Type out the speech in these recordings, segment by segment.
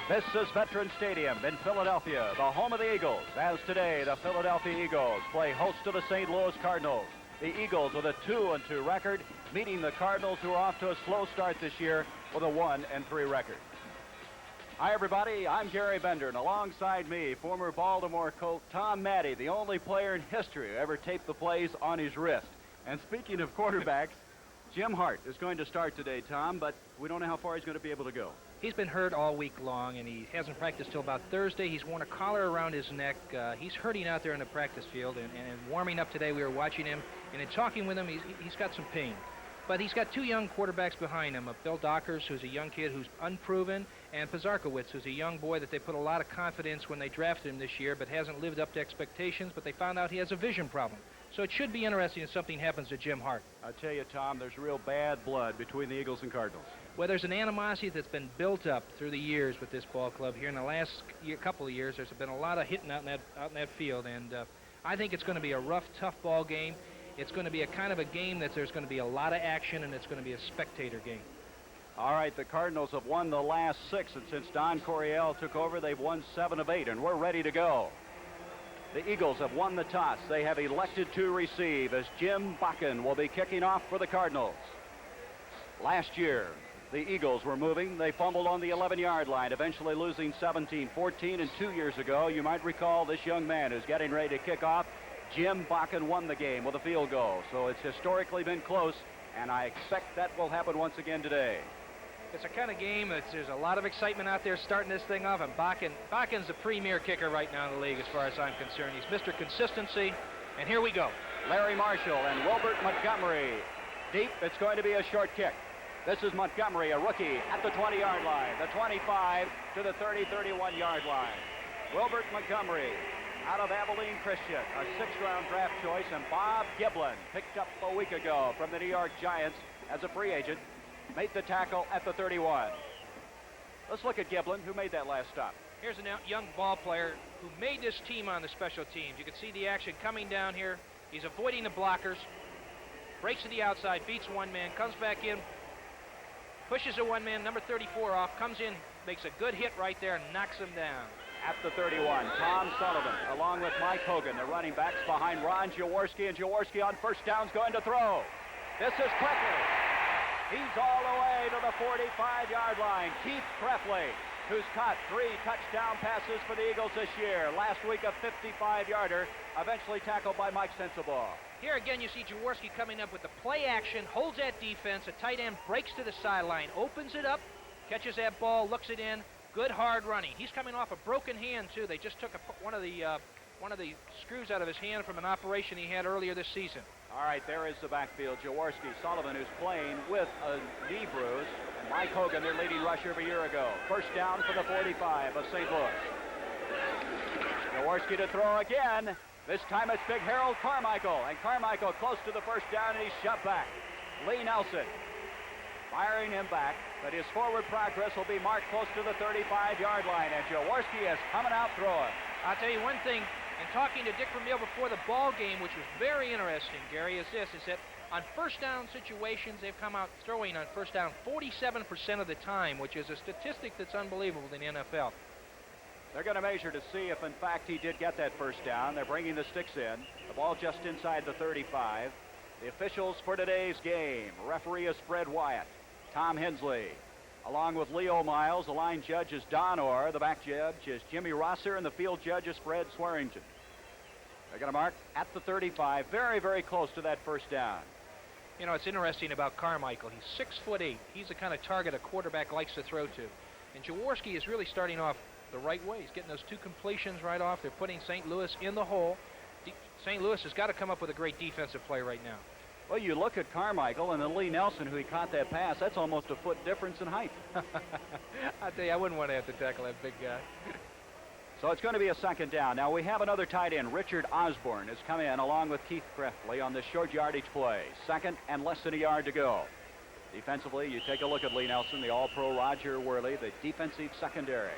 This is Veterans Stadium in Philadelphia, the home of the Eagles, as today the Philadelphia Eagles play host to the St. Louis Cardinals. The Eagles with a 2-2 record, meeting the Cardinals, who are off to a slow start this year with a 1-3 record. Hi, everybody. I'm Gary Bender, and alongside me, former Baltimore Colt Tom Matte, the only player in history who ever taped the plays on his wrist. And speaking of quarterbacks, Jim Hart is going to start today, Tom, but we don't know how far he's going to be able to go. He's been hurt all week long, and he hasn't practiced till about Thursday. He's worn a collar around his neck. He's hurting out there in the practice field, and warming up today, we were watching him, and in talking with him, he's got some pain. But he's got two young quarterbacks behind him, Bill Dockers, who's a young kid who's unproven, and Pazarkowitz, who's a young boy that they put a lot of confidence when they drafted him this year, but hasn't lived up to expectations, but they found out he has a vision problem. So it should be interesting if something happens to Jim Hart. I tell you, Tom, there's real bad blood between the Eagles and Cardinals. Well, there's an animosity that's been built up through the years with this ball club here. In the last couple of years, there's been a lot of hitting out in that field, and I think it's going to be a rough, tough ball game. It's going to be a kind of a game that there's going to be a lot of action, and it's going to be a spectator game. All right, the Cardinals have won the last 6, and since Don Coryell took over, they've won 7 of 8, and we're ready to go. The Eagles have won the toss. They have elected to receive as Jim Bakken will be kicking off for the Cardinals. Last year, the Eagles were moving. They fumbled on the 11-yard line, eventually losing 17-14. And 2 years ago, you might recall this young man who's getting ready to kick off. Jim Bakken won the game with a field goal. So it's historically been close, and I expect that will happen once again today. It's a kind of game that there's a lot of excitement out there starting this thing off, and Bakken's the premier kicker right now in the league as far as I'm concerned. He's Mr. Consistency, and here we go. Larry Marshall and Wilbert Montgomery. Deep, it's going to be a short kick. This is Montgomery, a rookie, at the 20-yard line, the 25 to the 30, 31-yard line. Wilbert Montgomery out of Abilene Christian, a 6th-round draft choice, and Bob Giblin, picked up a week ago from the New York Giants as a free agent, made the tackle at the 31. Let's look at Giblin, who made that last stop. Here's a young ball player who made this team on the special teams. You can see the action coming down here. He's avoiding the blockers, breaks to the outside, beats one man, comes back in, pushes a one man, number 34 off, comes in, makes a good hit right there, and knocks him down. At the 31, Tom Sullivan, along with Mike Hogan, the running backs behind Ron Jaworski, and Jaworski on first down's going to throw. This is Krefley. He's all the way to the 45-yard line. Keith Krefley, who's caught 3 touchdown passes for the Eagles this year. Last week, a 55-yarder, eventually tackled by Mike Sensabaugh. Here again, you see Jaworski coming up with the play action, holds that defense. A tight end breaks to the sideline, opens it up, catches that ball, looks it in. Good hard running. He's coming off a broken hand too. They just took one of the screws out of his hand from an operation he had earlier this season. All right, there is the backfield. Jaworski, Sullivan, who's playing with a knee bruise, and Mike Hogan, their leading rusher of a year ago. First down for the 45 of St. Louis. Jaworski to throw again. This time it's big Harold Carmichael, and Carmichael close to the first down, and he's shoved back. Lee Nelson firing him back, but his forward progress will be marked close to the 35-yard line, and Jaworski is coming out throwing. I'll tell you one thing, in talking to Dick Vermeil before the ball game, which was very interesting, Gary, is that on first down situations, they've come out throwing on first down 47% of the time, which is a statistic that's unbelievable in the NFL. They're going to measure to see if, in fact, he did get that first down. They're bringing the sticks in. The ball just inside the 35. The officials for today's game. Referee is Fred Wyatt. Tom Hensley, along with Leo Miles. The line judge is Don Orr. The back judge is Jimmy Rosser, and the field judge is Fred Swearington. They're going to mark at the 35, very, very close to that first down. You know, it's interesting about Carmichael. He's 6'8". He's the kind of target a quarterback likes to throw to. And Jaworski is really starting off the right way. He's getting those 2 completions right off. They're putting St. Louis in the hole. St. Louis has got to come up with a great defensive play right now. Well, you look at Carmichael and then Lee Nelson, who he caught that pass. That's almost a foot difference in height. I tell you, I wouldn't want to have to tackle that big guy. So it's going to be a second down. Now we have another tight end. Richard Osborne has come in along with Keith Krefley on this short yardage play. Second and less than a yard to go. Defensively, you take a look at Lee Nelson, the All-Pro Roger Worley, the defensive secondary.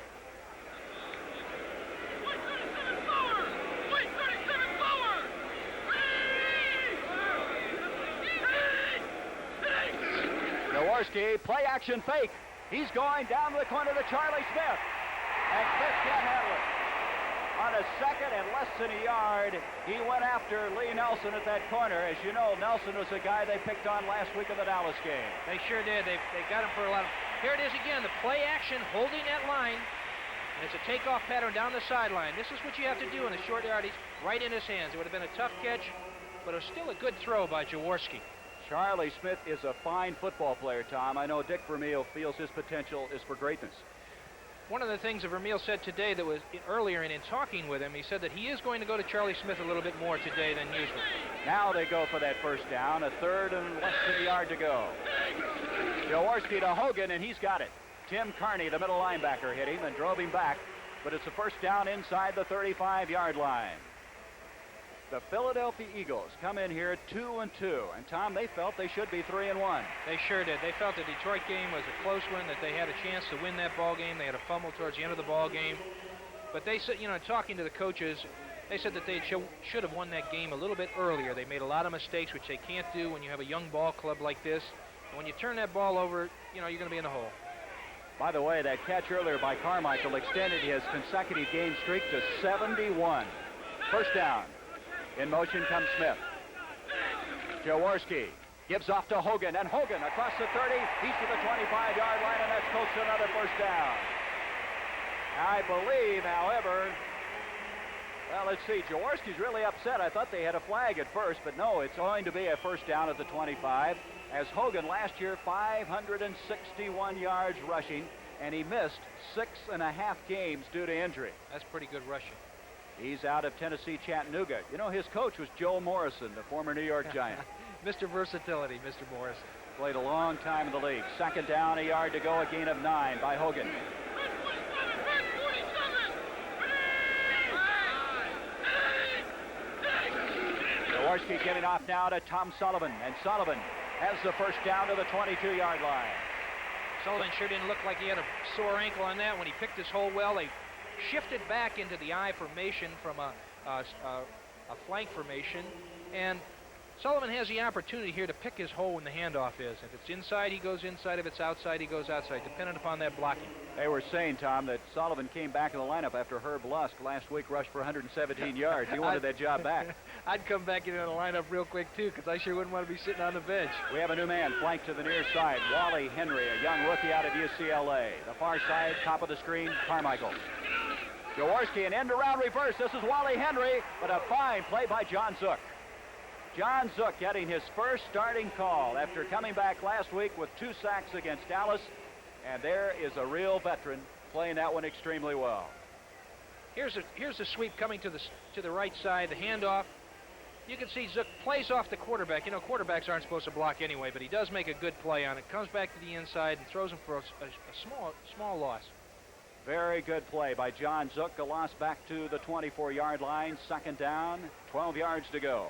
Jaworski, play action fake. He's going down to the corner to Charlie Smith. And Smith can't handle it. On a second and less than a yard, he went after Lee Nelson at that corner. As you know, Nelson was the guy they picked on last week in the Dallas game. They sure did. They got him for a lot of... Here it is again, the play action, holding that line. And it's a takeoff pattern down the sideline. This is what you have to do in the short yardage, right in his hands. It would have been a tough catch, but it was still a good throw by Jaworski. Charlie Smith is a fine football player, Tom. I know Dick Vermeil feels his potential is for greatness. One of the things that Vermeil said today that was earlier in talking with him, he said that he is going to go to Charlie Smith a little bit more today than usual. Now they go for that first down, a third and less than a yard to go. Jaworski to Hogan, and he's got it. Tim Carney, the middle linebacker, hit him and drove him back, but it's a first down inside the 35-yard line. The Philadelphia Eagles come in here 2-2, and Tom, they felt they should be 3-1. They sure did. They felt the Detroit game was a close one, that they had a chance to win that ball game. They had a fumble towards the end of the ball game, but they said, you know, talking to the coaches, they said that they should have won that game a little bit earlier. They made a lot of mistakes, which they can't do when you have a young ball club like this. And when you turn that ball over, you know, you're going to be in the hole. By the way, that catch earlier by Carmichael extended his consecutive game streak to 71. First down. In motion comes Smith. Jaworski gives off to Hogan, and Hogan across the 30. He's to the 25-yard line, and that's close to another first down. I believe, however, well, let's see. Jaworski's really upset. I thought they had a flag at first, but no, it's going to be a first down at the 25. As Hogan last year, 561 yards rushing, and he missed 6.5 games due to injury. That's pretty good rushing. He's out of Tennessee, Chattanooga. You know, his coach was Joe Morrison, the former New York Giant. Mr. Versatility, Mr. Morrison. Played a long time in the league. Second down, a yard to go, a gain of 9 by Hogan. Jaworski getting off now to Tom Sullivan, and Sullivan has the first down to the 22-yard line. Sullivan sure didn't look like he had a sore ankle on that when he picked his hole well. They shifted back into the I formation from a flank formation, and Sullivan has the opportunity here to pick his hole when the handoff is. If it's inside, he goes inside. If it's outside, he goes outside, dependent upon that blocking. They were saying, Tom, that Sullivan came back in the lineup after Herb Lusk last week rushed for 117 yards. He wanted that job back. I'd come back into the lineup real quick, too, because I sure wouldn't want to be sitting on the bench. We have a new man flanked to the near side, Wally Henry, a young rookie out of UCLA. The far side, top of the screen, Carmichael. Jaworski, an end-around reverse. This is Wally Henry, but a fine play by John Zook. John Zook getting his first starting call after coming back last week with 2 sacks against Dallas, and there is a real veteran playing that one extremely well. Here's the sweep coming to the right side, the handoff. You can see Zook plays off the quarterback. You know, quarterbacks aren't supposed to block anyway, but he does make a good play on it. Comes back to the inside and throws him for a small loss. Very good play by John Zook. A loss back to the 24-yard line. Second down, 12 yards to go.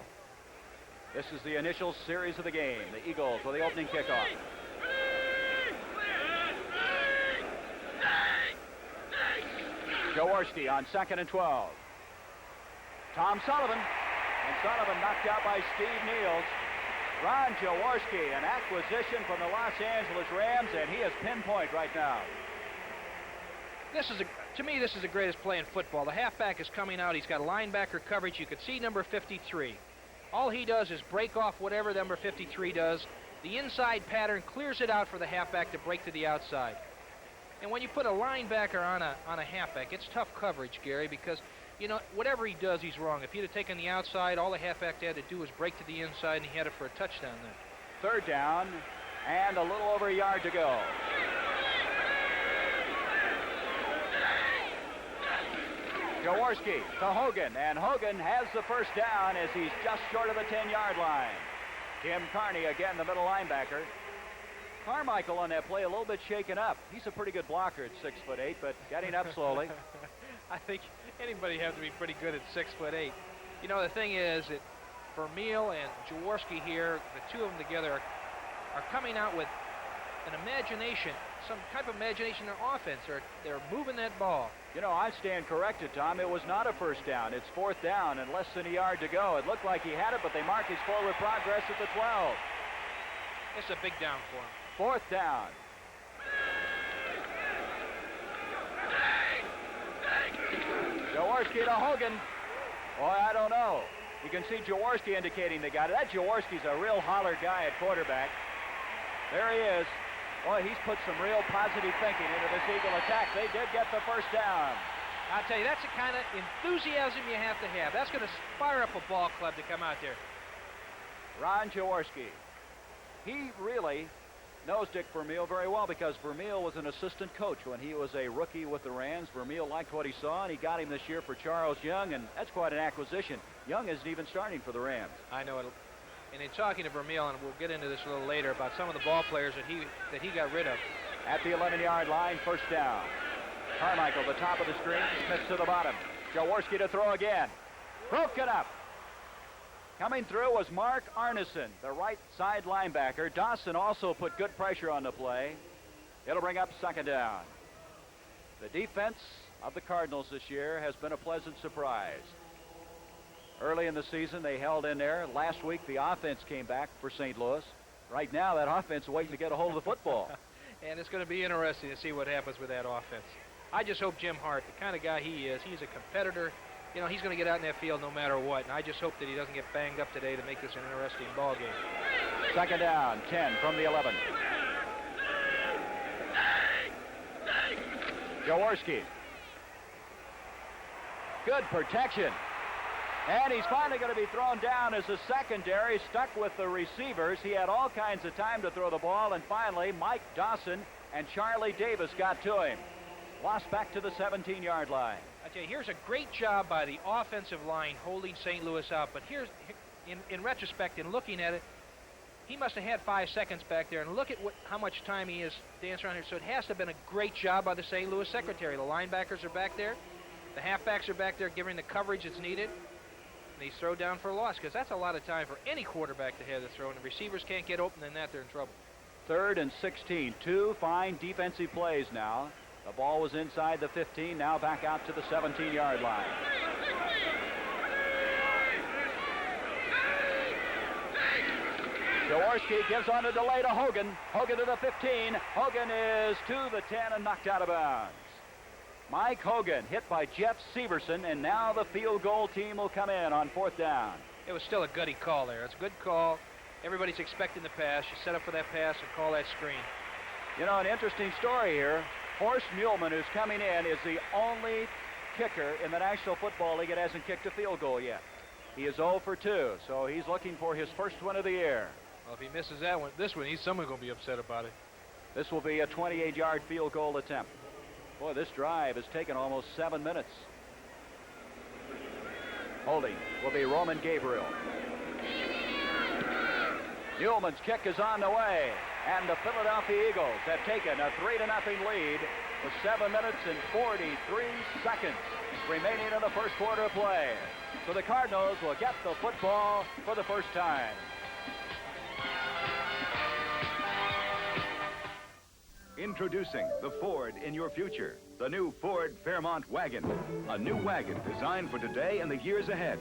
This is the initial series of the game. The Eagles with the opening kickoff. Jaworski on 2nd and 12. Tom Sullivan. And Sullivan knocked out by Steve Niels. Ron Jaworski, an acquisition from the Los Angeles Rams, and he is pinpoint right now. To me, this is the greatest play in football. The halfback is coming out. He's got linebacker coverage. You could see number 53. All he does is break off whatever number 53 does. The inside pattern clears it out for the halfback to break to the outside. And when you put a linebacker on a halfback, it's tough coverage, Gary, because, you know, whatever he does, he's wrong. If he'd have taken the outside, all the halfback had to do was break to the inside, and he had it for a touchdown then. Third down, and a little over a yard to go. Jaworski to Hogan, and Hogan has the first down as he's just short of the 10-yard line. Tim Carney, again, the middle linebacker. Carmichael on that play a little bit shaken up. He's a pretty good blocker at 6'8", but getting up slowly. I think anybody has to be pretty good at 6'8". You know, the thing is that Vermeil and Jaworski here, the two of them together, are coming out with an imagination, some type of imagination in their offense. They're moving that ball. You know, I stand corrected, Tom. It was not a first down. It's fourth down and less than a yard to go. It looked like he had it, but they mark his forward progress at the 12. It's a big down for him. Fourth down. Jaworski to Hogan. Boy, I don't know. You can see Jaworski indicating they got it. That Jaworski's a real holler guy at quarterback. There he is. Boy, he's put some real positive thinking into this Eagle attack. They did get the first down. I'll tell you, that's the kind of enthusiasm you have to have. That's going to fire up a ball club to come out there. Ron Jaworski. He really knows Dick Vermeil very well because Vermeil was an assistant coach when he was a rookie with the Rams. Vermeil liked what he saw, and he got him this year for Charles Young, and that's quite an acquisition. Young isn't even starting for the Rams. I know it. And in talking to Vermeil, and we'll get into this a little later, about some of the ball players that he got rid of. At the 11-yard line, first down. Carmichael, the top of the screen, Smith to the bottom. Jaworski to throw again. Broken up. Coming through was Mark Arneson, the right side linebacker. Dawson also put good pressure on the play. It'll bring up second down. The defense of the Cardinals this year has been a pleasant surprise. Early in the season, they held in there. Last week, the offense came back for St. Louis. Right now, that offense is waiting to get a hold of the football. And it's going to be interesting to see what happens with that offense. I just hope Jim Hart, the kind of guy he is, he's a competitor. You know, he's going to get out in that field no matter what. And I just hope that he doesn't get banged up today to make this an interesting ball game. Second down, 10 from the 11. Jaworski. Good protection. And he's finally going to be thrown down as the secondary stuck with the receivers. He had all kinds of time to throw the ball, and finally Mike Dawson and Charlie Davis got to him. Lost back to the 17-yard line. I tell you, here's a great job by the offensive line holding St. Louis out. But here's, in retrospect, in looking at it, he must have had 5 seconds back there. And look at how much time he is dancing around here. So it has to have been a great job by the St. Louis secretary. The linebackers are back there. The halfbacks are back there giving the coverage that's needed. And he's thrown down for a loss, because that's a lot of time for any quarterback to have to throw. And the receivers can't get open, then they're in trouble. 3rd and 16. 2 fine defensive plays now. The ball was inside the 15, now back out to the 17-yard line. Jaworski gives on a delay to Hogan. Hogan to the 15. Hogan is to the 10 and knocked out of bounds. Mike Hogan hit by Jeff Severson, and now the field goal team will come in on 4th down. It was still a gutty call there. It's a good call. Everybody's expecting the pass. You set up for that pass and call that screen. You know, an interesting story here. Horst Muhlman, who's coming in, is the only kicker in the National Football League that hasn't kicked a field goal yet. He is 0 for 2, so he's looking for his first win of the year. Well, if he misses that one, this one, someone's going to be upset about it. This will be a 28-yard field goal attempt. Boy, this drive has taken almost 7 minutes. Holding will be Roman Gabriel. Muhlman's kick is on the way, and the Philadelphia Eagles have taken a 3-0 lead with 7 minutes and 43 seconds remaining in the first quarter of play. So the Cardinals will get the football for the first time. Introducing the Ford in your future, the new Ford Fairmont wagon. A new wagon designed for today and the years ahead.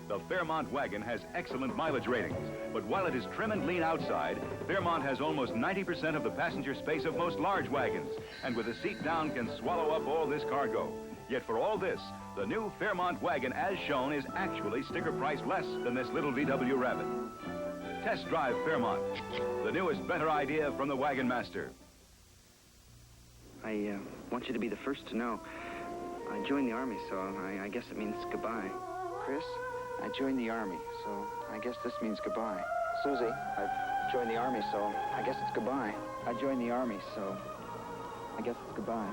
The Fairmont wagon has excellent mileage ratings, but while it is trim and lean outside, Fairmont has almost 90% of the passenger space of most large wagons, and with the seat down can swallow up all this cargo. Yet for all this, the new Fairmont wagon as shown is actually sticker price less than this little VW Rabbit. Test drive Fairmont, the newest better idea from the Wagon Master. I want you to be the first to know. I joined the Army, so I guess it means goodbye. Chris, I joined the Army, so I guess this means goodbye. Susie, I've joined the Army, so I guess it's goodbye. I joined the Army, so I guess it's goodbye.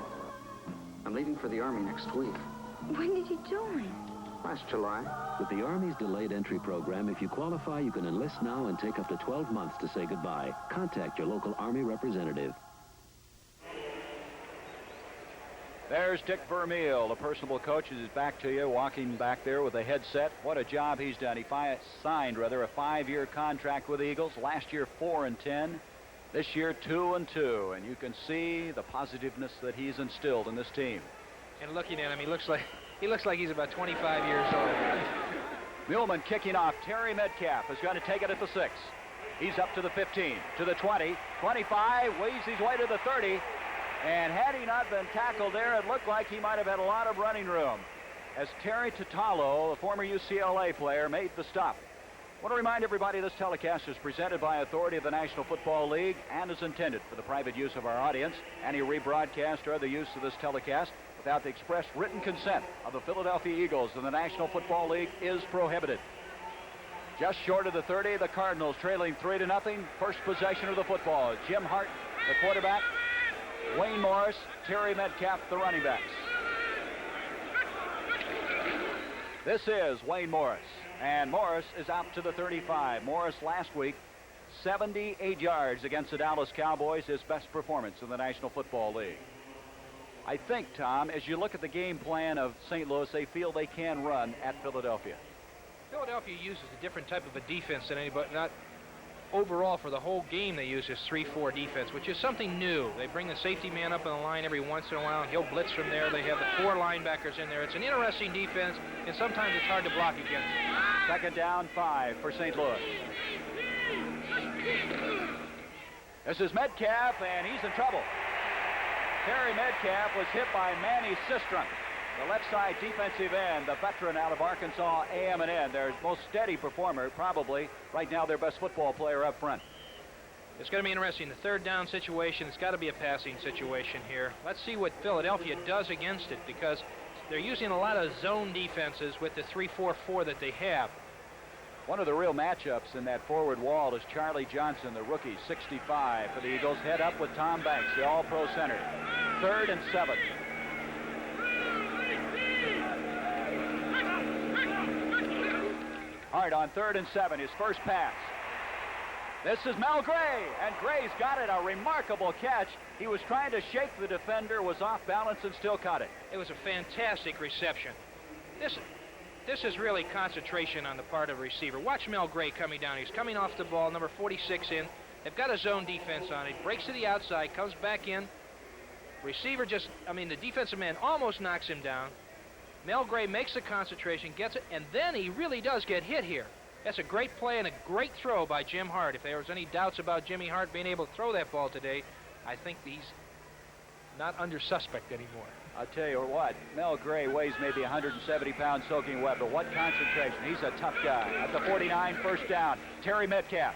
I'm leaving for the Army next week. When did you join? Last July. With the Army's delayed entry program, if you qualify, you can enlist now and take up to 12 months to say goodbye. Contact your local Army representative. There's Dick Vermeil, the personable coach, is back to you, walking back there with a headset. What a job he's done. He signed a 5-year contract with the Eagles. Last year, 4-10. This year, 2-2. And you can see the positiveness that he's instilled in this team. And looking at him, he looks like he's about 25 years old. Muhlman kicking off. Terry Metcalf is going to take it at the 6. He's up to the 15, to the 20, 25, weaves his way to the 30. And had he not been tackled there, it looked like he might have had a lot of running room. as Terry Tatalo, a former UCLA player, made the stop. I want to remind everybody this telecast is presented by authority of the National Football League and is intended for the private use of our audience. Any rebroadcast or other use of this telecast without the express written consent of the Philadelphia Eagles and the National Football League is prohibited. Just short of the 30, the Cardinals trailing 3-0. First possession of the football. Jim Hart, the quarterback. Wayne Morris, Terry Metcalf, the running backs. This is Wayne Morris. And Morris is out to the 35. Morris last week, 78 yards against the Dallas Cowboys, his best performance in the National Football League. I think, Tom, as you look at the game plan of St. Louis, they feel they can run at Philadelphia. Philadelphia uses a different type of a defense than anybody. Not overall for the whole game, they use this 3-4 defense, which is something new. They bring the safety man up on the line every once in a while, and he'll blitz from there. They have the 4 linebackers in there. It's an interesting defense, and sometimes it's hard to block against. Second down, 5 for St. Louis. This is Metcalf, and he's in trouble. Terry Metcalf was hit by Manny Sistrom, the left side defensive end, the veteran out of Arkansas A&M, their most steady performer, probably right now their best football player up front. It's going to be interesting. The third down situation, it's got to be a passing situation here. Let's see what Philadelphia does against it, because they're using a lot of zone defenses with the 3-4-4 that they have. One of the real matchups in that forward wall is Charlie Johnson, the rookie, 65 for the Eagles, head up with Tom Banks, the all-pro center. 3rd and 7. Hart on 3rd and 7, his first pass. This is Mel Gray, and Gray's got it, a remarkable catch. He was trying to shake the defender, was off balance, and still caught it. It was a fantastic reception. This is really concentration on the part of a receiver. Watch Mel Gray coming down. He's coming off the ball, number 46 in. They've got a zone defense on it. Breaks to the outside, comes back in. Receiver the defensive man almost knocks him down. Mel Gray makes the concentration, gets it, and then he really does get hit here. That's a great play and a great throw by Jim Hart. If there was any doubts about Jimmy Hart being able to throw that ball today, I think he's not under suspect anymore. I'll tell you what, Mel Gray weighs maybe 170 pounds soaking wet, but what concentration. He's a tough guy. At the 49, first down, Terry Metcalf.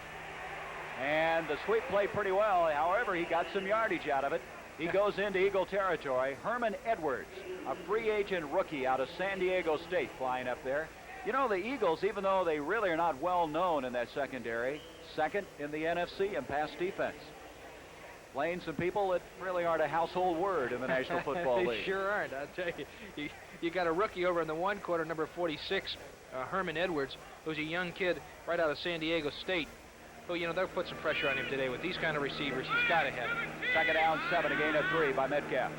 And the sweep played pretty well. However, he got some yardage out of it. He goes into Eagle territory. Herman Edwards, a free agent rookie out of San Diego State, flying up there. You know, the Eagles, even though they really are not well known in that secondary, second in the NFC in pass defense. Playing some people that really aren't a household word in the National Football League. They sure aren't. I'll tell you. You got a rookie over in the one quarter, number 46, Herman Edwards, who's a young kid right out of San Diego State. Who, they'll put some pressure on him today with these kind of receivers. He's got to have it. Second down, 7, a gain of 3 by Metcalf.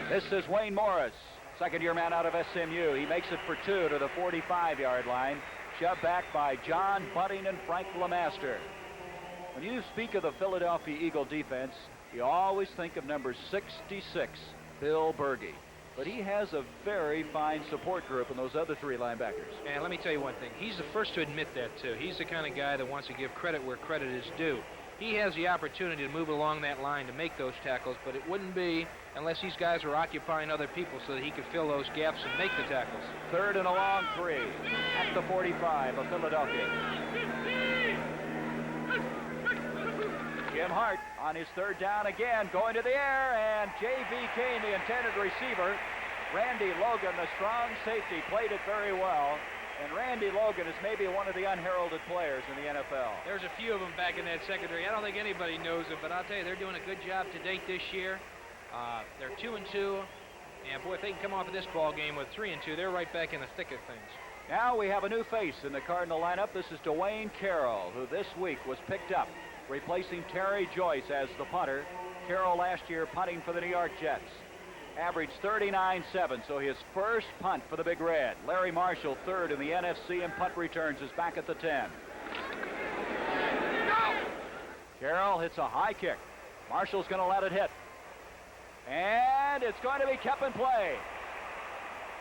This is Wayne Morris, second-year man out of SMU. He makes it for 2 to the 45-yard line. Shoved back by John Bunting and Frank LeMaster. When you speak of the Philadelphia Eagle defense, you always think of number 66, Bill Berge. But he has a very fine support group in those other 3 linebackers. And let me tell you one thing. He's the first to admit that, too. He's the kind of guy that wants to give credit where credit is due. He has the opportunity to move along that line to make those tackles, but it wouldn't be unless these guys were occupying other people so that he could fill those gaps and make the tackles. 3rd and a long 3 at the 45 of Philadelphia. Jim Hart on his 3rd down again, going to the air, and J.V. Kane, the intended receiver. Randy Logan, the strong safety, played it very well. And Randy Logan is maybe one of the unheralded players in the NFL. There's a few of them back in that secondary. I don't think anybody knows them, but I'll tell you, they're doing a good job to date this year. They're 2-2, and boy, if they can come off of this ball game with 3-2, they're right back in the thick of things. Now we have a new face in the Cardinal lineup. This is Dwayne Carroll, who this week was picked up, replacing Terry Joyce as the punter. Carroll last year punting for the New York Jets. Averaged 39-7, so his first punt for the Big Red. Larry Marshall, 3rd in the NFC in punt returns, is back at the 10. Carroll hits a high kick. Marshall's going to let it hit. And it's going to be kept in play.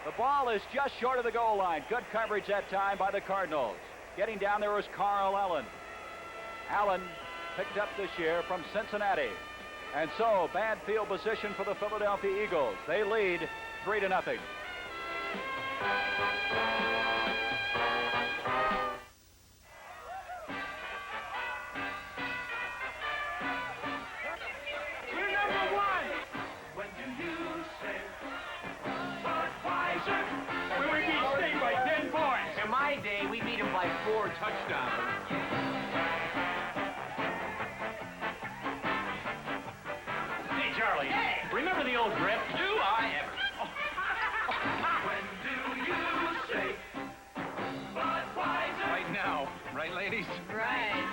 The ball is just short of the goal line. Good coverage that time by the Cardinals. Getting down there was Carl Allen. Allen picked up this year from Cincinnati. And so, bad field position for the Philadelphia Eagles. They lead 3-0. We beat him by 4 touchdowns. Hey, Charlie. Hey. Remember the old grip? Do I ever? When do you say Budweiser? Right now. Right, ladies? Right.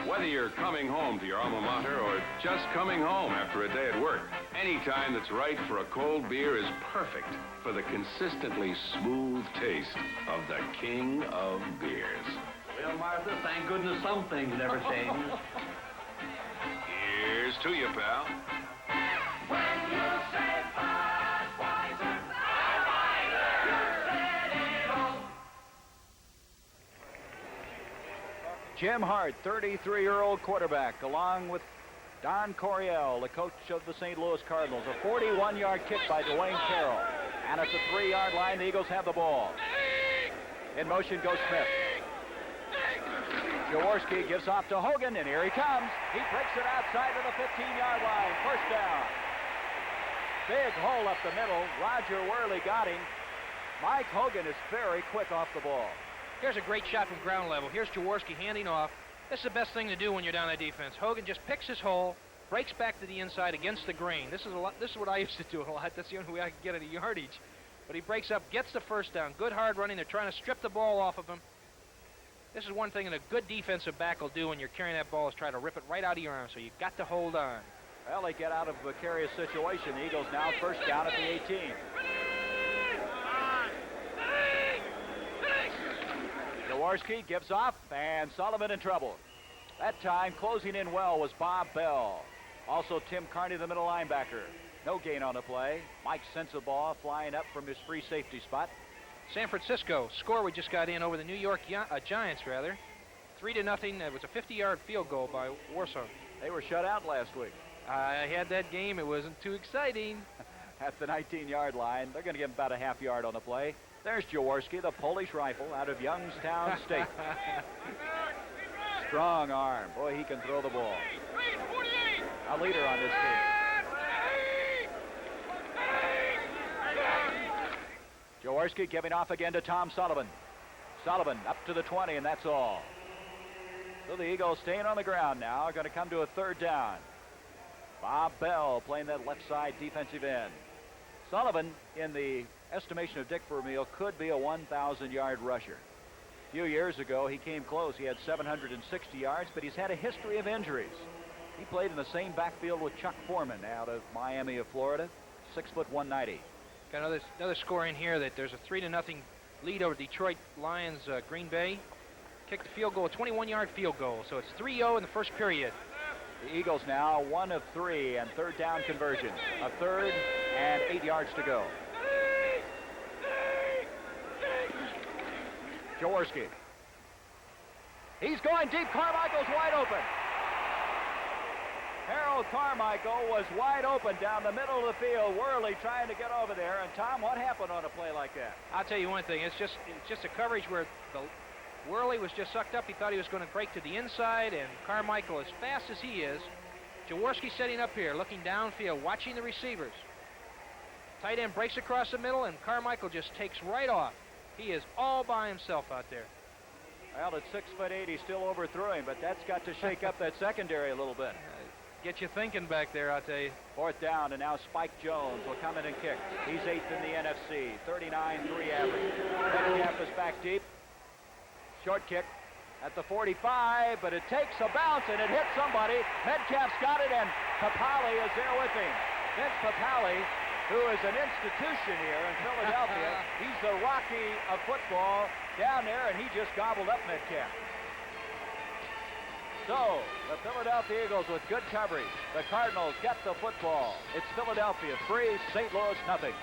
Whether you're coming home to your alma mater or just coming home after a day at work, any time that's right for a cold beer is perfect for the consistently smooth taste of the king of beers. Well, Martha, thank goodness some things never change. Here's to you, pal. When you say Budweiser, Budweiser, you said it all. Jim Hart, 33-year-old quarterback, along with Don Coryell, the coach of the St. Louis Cardinals. A 41-yard kick by Dwayne Carroll. And at the 3-yard line, the Eagles have the ball. In motion goes Smith. Jaworski gives off to Hogan, and here he comes. He breaks it outside of the 15-yard line. First down. Big hole up the middle. Roger Worley got him. Mike Hogan is very quick off the ball. Here's a great shot from ground level. Here's Jaworski handing off. This is the best thing to do when you're down that defense. Hogan just picks his hole, breaks back to the inside against the grain. This is what I used to do a lot. That's the only way I could get any yardage. But he breaks up, gets the first down. Good hard running. They're trying to strip the ball off of him. This is one thing that a good defensive back will do when you're carrying that ball is try to rip it right out of your arm. So you've got to hold on. Well, they get out of a precarious situation. The Eagles now first down at the 18. Jaworski gives off, and Sullivan in trouble. That time, closing in well was Bob Bell. Also, Tim Carney, the middle linebacker. No gain on the play. Mike sends the ball flying up from his free safety spot. San Francisco score we just got in over the New York Giants, rather. 3-0. It was a 50-yard field goal by Warsaw. They were shut out last week. I had that game. It wasn't too exciting. At the 19-yard line, they're going to give him about a half yard on the play. There's Jaworski, the Polish rifle out of Youngstown State. Strong arm. Boy, he can throw the ball. A leader on this team. Jaworski giving off again to Tom Sullivan. Sullivan up to the 20, and that's all. So the Eagles staying on the ground now are going to come to a third down. Bob Bell playing that left side defensive end. Sullivan, in the estimation of Dick Vermeil, could be a 1,000-yard rusher. A few years ago, he came close. He had 760 yards, but he's had a history of injuries. He played in the same backfield with Chuck Foreman out of Miami of Florida, 6', 190. Got another score in here that there's a 3-0 lead over Detroit Lions, Green Bay. Kicked the field goal, a 21-yard field goal. So it's 3-0 in the first period. The Eagles now 1 of 3 and third down conversion. A third and 8 yards to go. Jaworski. He's going deep. Carmichael's wide open. Harold Carmichael was wide open down the middle of the field. Worley trying to get over there. And Tom, what happened on a play like that? I'll tell you one thing. It's just a coverage where the Worley was just sucked up. He thought he was going to break to the inside, and Carmichael, as fast as he is, Jaworski setting up here, looking downfield, watching the receivers. Tight end breaks across the middle, and Carmichael just takes right off. He is all by himself out there. Well, at 6'8", he still overthrew him, but that's got to shake up that secondary a little bit. Get you thinking back there, I'll tell you. Fourth down, and now Spike Jones will come in and kick. He's 8th in the NFC, 39-3 average. Metcalf is back deep. Short kick at the 45, but it takes a bounce, and it hits somebody. Metcalf's got it, and Papali is there with him. Vince Papali, who is an institution here in Philadelphia. He's the Rocky of football down there, and he just gobbled up Metcalf. So, the Philadelphia Eagles with good coverage. The Cardinals get the football. It's Philadelphia 3, St. Louis nothing.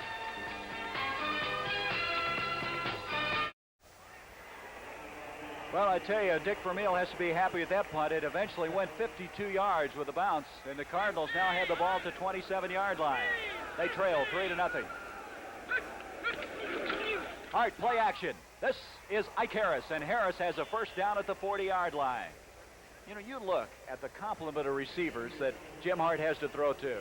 Well, I tell you, Dick Vermeil has to be happy with that punt. It eventually went 52 yards with a bounce, and the Cardinals now have the ball to 27-yard line. They trail 3-0. All right, play action. This is Ike Harris, and Harris has a first down at the 40-yard line. You know, you look at the complement of receivers that Jim Hart has to throw to.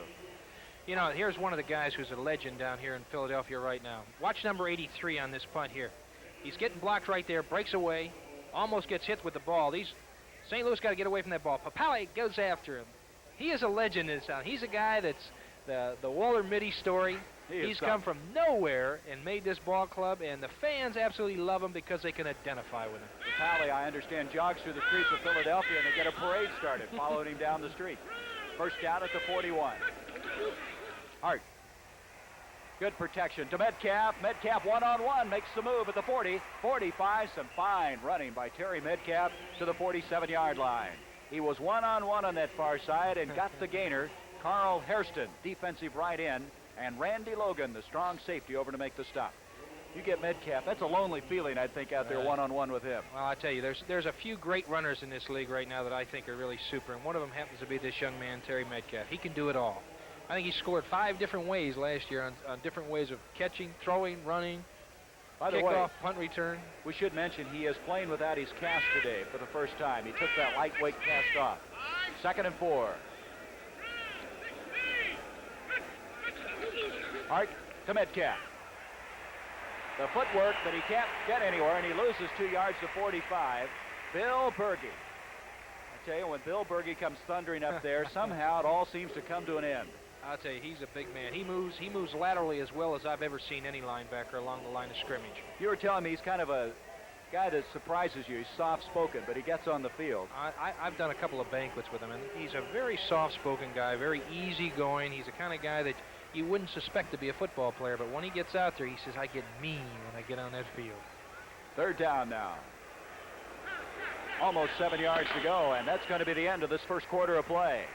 You know, here's one of the guys who's a legend down here in Philadelphia right now. Watch number 83 on this punt here. He's getting blocked right there, breaks away, almost gets hit with the ball. St. Louis got to get away from that ball. Papale goes after him. He is a legend in this town. He's a guy that's the Waller Mitty story. He's come from nowhere and made this ball club, and the fans absolutely love him because they can identify with him. Papale, I understand, jogs through the streets of Philadelphia, and they get a parade started following him down the street. First down at the 41. Hart. Good protection to Metcalf. Metcalf one-on-one makes the move at the 40. 45, some fine running by Terry Metcalf to the 47-yard line. He was one-on-one on that far side and got the gainer. Carl Hairston, defensive right end, and Randy Logan, the strong safety, over to make the stop. You get Metcalf, that's a lonely feeling, I think, out there one-on-one with him. Well, I tell you, there's a few great runners in this league right now that I think are really super, and one of them happens to be this young man, Terry Metcalf. He can do it all. I think he scored 5 different ways last year on different ways of catching, throwing, running, kickoff, punt return. We should mention he is playing without his cast today for the first time. He took that lightweight cast off. 2nd and 4. Hart to Metcalf. The footwork, but he can't get anywhere, and he loses 2 yards to 45. Bill Berge. I tell you, when Bill Berge comes thundering up there, somehow it all seems to come to an end. I'll tell you, he's a big man. He moves laterally as well as I've ever seen any linebacker along the line of scrimmage. You were telling me he's kind of a guy that surprises you. He's soft-spoken, but he gets on the field. I've done a couple of banquets with him, and he's a very soft-spoken guy, very easygoing. He's the kind of guy that you wouldn't suspect to be a football player, but when he gets out there, he says, I get mean when I get on that field. 3rd down now. Almost 7 yards to go, and that's going to be the end of this first quarter of play.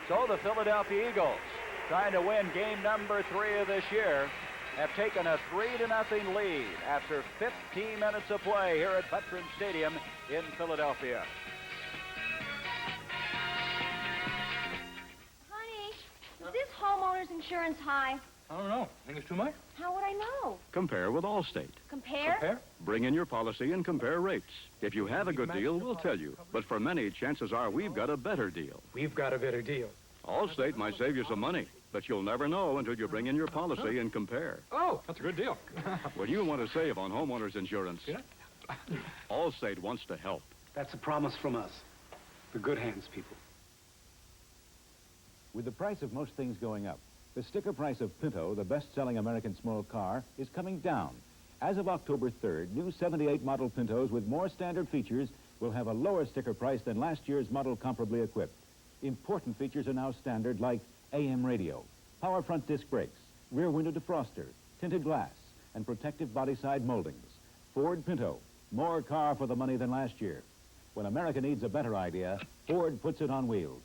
So the Philadelphia Eagles, trying to win game number 3 of this year, have taken a 3-0 lead after 15 minutes of play here at Veterans Stadium in Philadelphia. Honey, is this homeowner's insurance high? I don't know. Think it's too much? How would I know? Compare with Allstate. Compare? Bring in your policy and compare rates. If you have a good deal, we'll tell you. But for many, chances are we've got a better deal. We've got a better deal. Allstate might save you some money, but you'll never know until you bring in your policy and compare. Oh, that's a good deal. When you want to save on homeowners insurance, Allstate wants to help. That's a promise from us. The good hands people. With the price of most things going up, the sticker price of Pinto, the best-selling American small car, is coming down. As of October 3rd, new 78 model Pintos with more standard features will have a lower sticker price than last year's model comparably equipped. Important features are now standard, like AM radio, power front disc brakes, rear window defroster, tinted glass, and protective body side moldings. Ford Pinto, more car for the money than last year. When America needs a better idea, Ford puts it on wheels.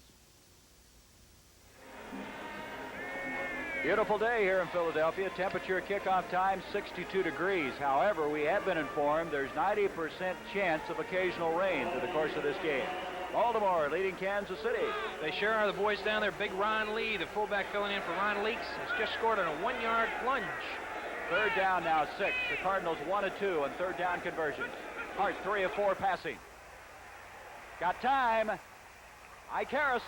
Beautiful day here in Philadelphia. Temperature kickoff time 62 degrees. However, we have been informed there's 90% chance of occasional rain through the course of this game. Baltimore leading Kansas City. They sure are, the boys down there. Big Ron Lee, the fullback filling in for Ron Leaks, has just scored on a 1-yard plunge. 3rd down now, 6. The Cardinals 1 of 2 on 3rd down conversions. Hart 3 of 4 passing. Got time. Ike Harris.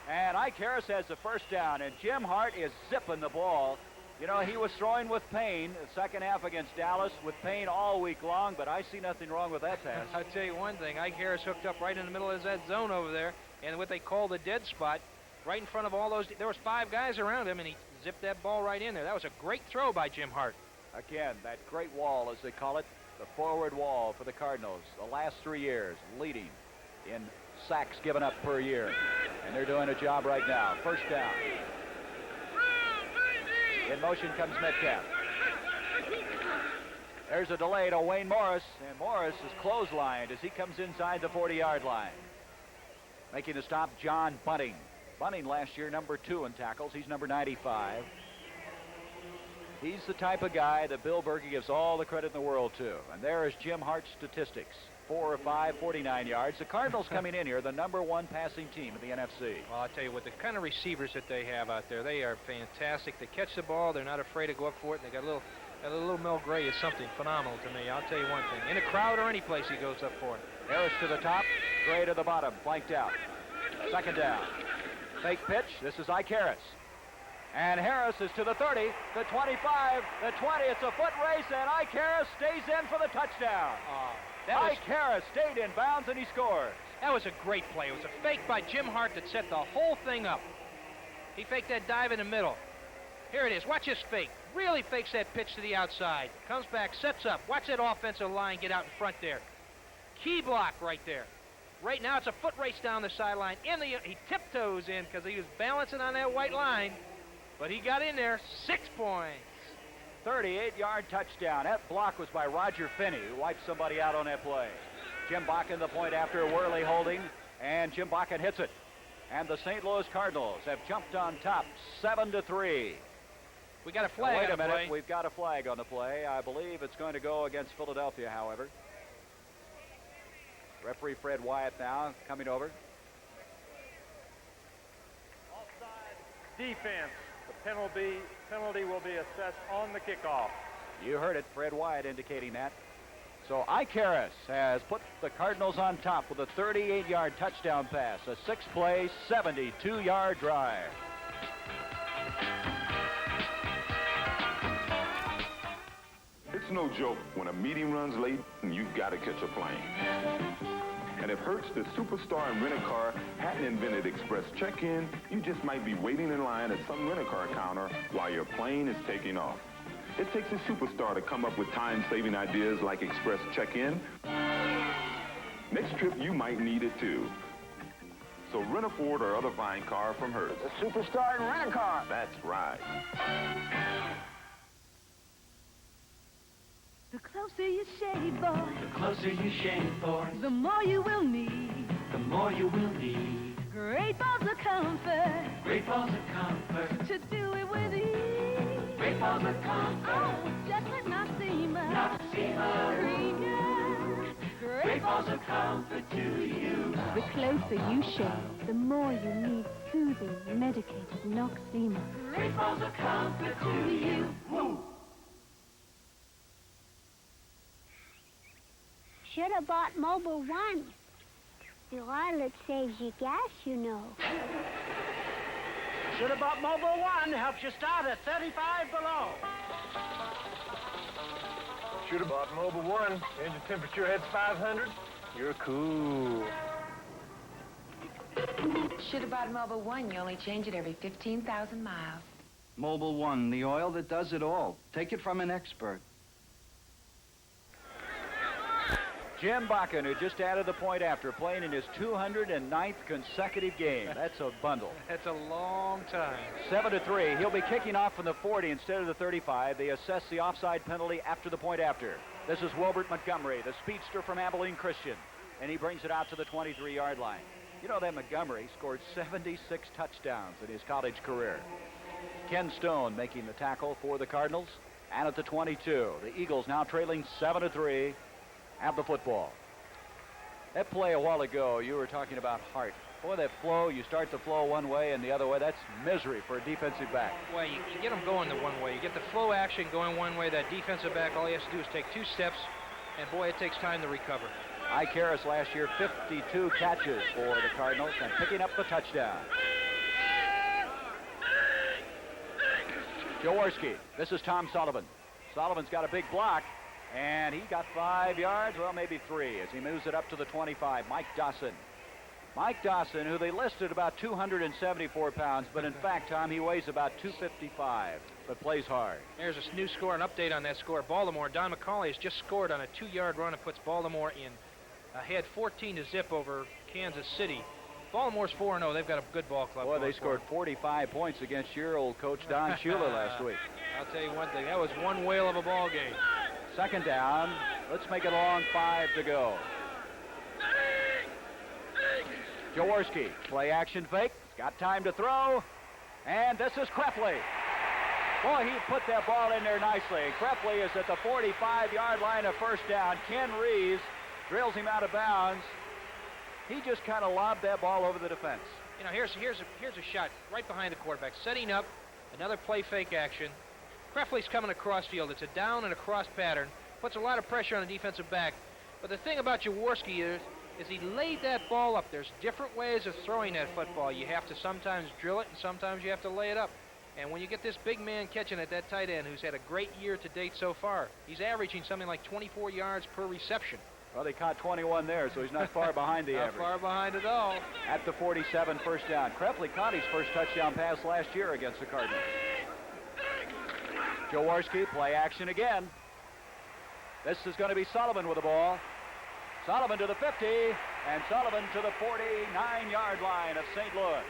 And Ike Harris has the first down, and Jim Hart is zipping the ball. You know, he was throwing with pain the second half against Dallas, with pain all week long, but I see nothing wrong with that pass. I'll tell you one thing, Ike Harris hooked up right in the middle of that zone over there, and what they call the dead spot, right in front of all those, there was 5 guys around him, and he zipped that ball right in there. That was a great throw by Jim Hart. Again, that great wall, as they call it, the forward wall for the Cardinals. The last 3 years, leading in sacks given up per year. And they're doing a job right now. First down. In motion comes Metcalf. There's a delay to Wayne Morris, and Morris is clotheslined as he comes inside the 40-yard line. Making the stop, John Bunting. Bunting last year, number 2 in tackles. He's number 95. He's the type of guy that Bill Berge gives all the credit in the world to. And there is Jim Hart's statistics. 4 or 5, 49 yards. The Cardinals coming in here, the #1 passing team in the NFC. Well, I'll tell you what, the kind of receivers that they have out there, they are fantastic. They catch the ball. They're not afraid to go up for it. And they got a little Mel Gray is something phenomenal to me. I'll tell you one thing. In a crowd or any place, he goes up for it. Harris to the top, Gray to the bottom, flanked out. Second down. Fake pitch. This is Ike Harris. And Harris is to the 30, the 25, the 20. It's a foot race, and Ike Harris stays in for the touchdown. Ike Harris stayed in bounds, and he scores. That was a great play. It was a fake by Jim Hart that set the whole thing up. He faked that dive in the middle. Here it is. Watch this fake. Really fakes that pitch to the outside. Comes back, sets up. Watch that offensive line get out in front there. Key block right there. Right now, it's a foot race down the sideline. He tiptoes in because he was balancing on that white line. But he got in there. 6 points. 38-yard touchdown. That block was by Roger Finney, who wiped somebody out on that play. Jim Bakken the point after, Worley holding, and Jim Bakken hits it. And the St. Louis Cardinals have jumped on top, 7-3. We got a flag. Wait a minute, we've got a flag on the play. I believe it's going to go against Philadelphia, however. Referee Fred Wyatt now coming over. Offside defense. The penalty will be assessed on the kickoff. You heard it, Fred Wyatt indicating that. So Ike Harris has put the Cardinals on top with a 38-yard touchdown pass, a 6-play, 72-yard drive. It's no joke when a meeting runs late and you've got to catch a plane. And if Hertz, the superstar in rent-a-car, hadn't invented express check-in, you just might be waiting in line at some rent-a-car counter while your plane is taking off. It takes a superstar to come up with time-saving ideas like express check-in. Next trip, you might need it too. So rent a Ford or other fine car from Hertz. The superstar in rent-a-car. That's right. The closer you shave, boy. The closer you shave, boy. The more you will need. The more you will need. Great balls of comfort. Great balls of comfort. To do it with ease. Great balls of comfort. Oh, just let Noxema. Noxema. Premium. Great balls of comfort to you. The closer you shave, the more you need soothing, medicated Noxema. Great balls of comfort to you. Woo. Should have bought Mobile One. The oil, it saves you gas, you know. Should have bought Mobile One. Helps you start at 35 below. Should have bought Mobile One. Engine temperature hits 500. You're cool. Should have bought Mobile One. You only change it every 15,000 miles. Mobile One, the oil that does it all. Take it from an expert. Jim Bakken, who just added the point after, playing in his 209th consecutive game. That's a bundle. That's a long time. 7-3. He'll be kicking off from the 40 instead of the 35. They assess the offside penalty after the point after. This is Wilbert Montgomery, the speedster from Abilene Christian, and he brings it out to the 23-yard line. You know that Montgomery scored 76 touchdowns in his college career. Ken Stone making the tackle for the Cardinals. And at the 22, the Eagles now trailing 7-3. Have the football. That play a while ago, you were talking about Hart. Boy, that flow, you start the flow one way and the other way, that's misery for a defensive back. Well, you get them going the one way. You get the flow action going one way. That defensive back, all he has to do is take 2 steps, and boy, it takes time to recover. Ike Harris last year, 52 catches for the Cardinals and picking up the touchdown. Jaworski, this is Tom Sullivan. Sullivan's got a big block. And he got 5 yards, well, maybe 3, as he moves it up to the 25. Mike Dawson. Mike Dawson, who they listed about 274 pounds, but in fact, Tom, he weighs about 255, but plays hard. There's a new score, an update on that score. Baltimore, Don McCauley has just scored on a 2-yard run and puts Baltimore in ahead 14-0 over Kansas City. Baltimore's 4-0. They've got a good ball club. Boy, they scored 45 points against your old coach, Don Shula, last week. I'll tell you one thing. That was one whale of a ball game. Second down. Let's make it long, 5 to go. Jaworski, play action fake. Got time to throw. And this is Krefli. Boy, he put that ball in there nicely. Krefli is at the 45-yard line of first down. Ken Reeves Drills him out of bounds. He just kind of lobbed that ball over the defense. You know, here's a shot right behind the quarterback, setting up another play fake action. Krefli's coming across field. It's a down and a cross pattern. Puts a lot of pressure on the defensive back. But the thing about Jaworski is he laid that ball up. There's different ways of throwing that football. You have to sometimes drill it, and sometimes you have to lay it up. And when you get this big man catching at that tight end, who's had a great year to date so far, he's averaging something like 24 yards per reception. Well, they caught 21 there, so he's not far behind the average. Not far behind at all. At the 47, first down. Krefli caught his first touchdown pass last year against the Cardinals. Jaworski, play action again. This is going to be Sullivan with the ball. Sullivan to the 50, and Sullivan to the 49-yard line of St. Louis.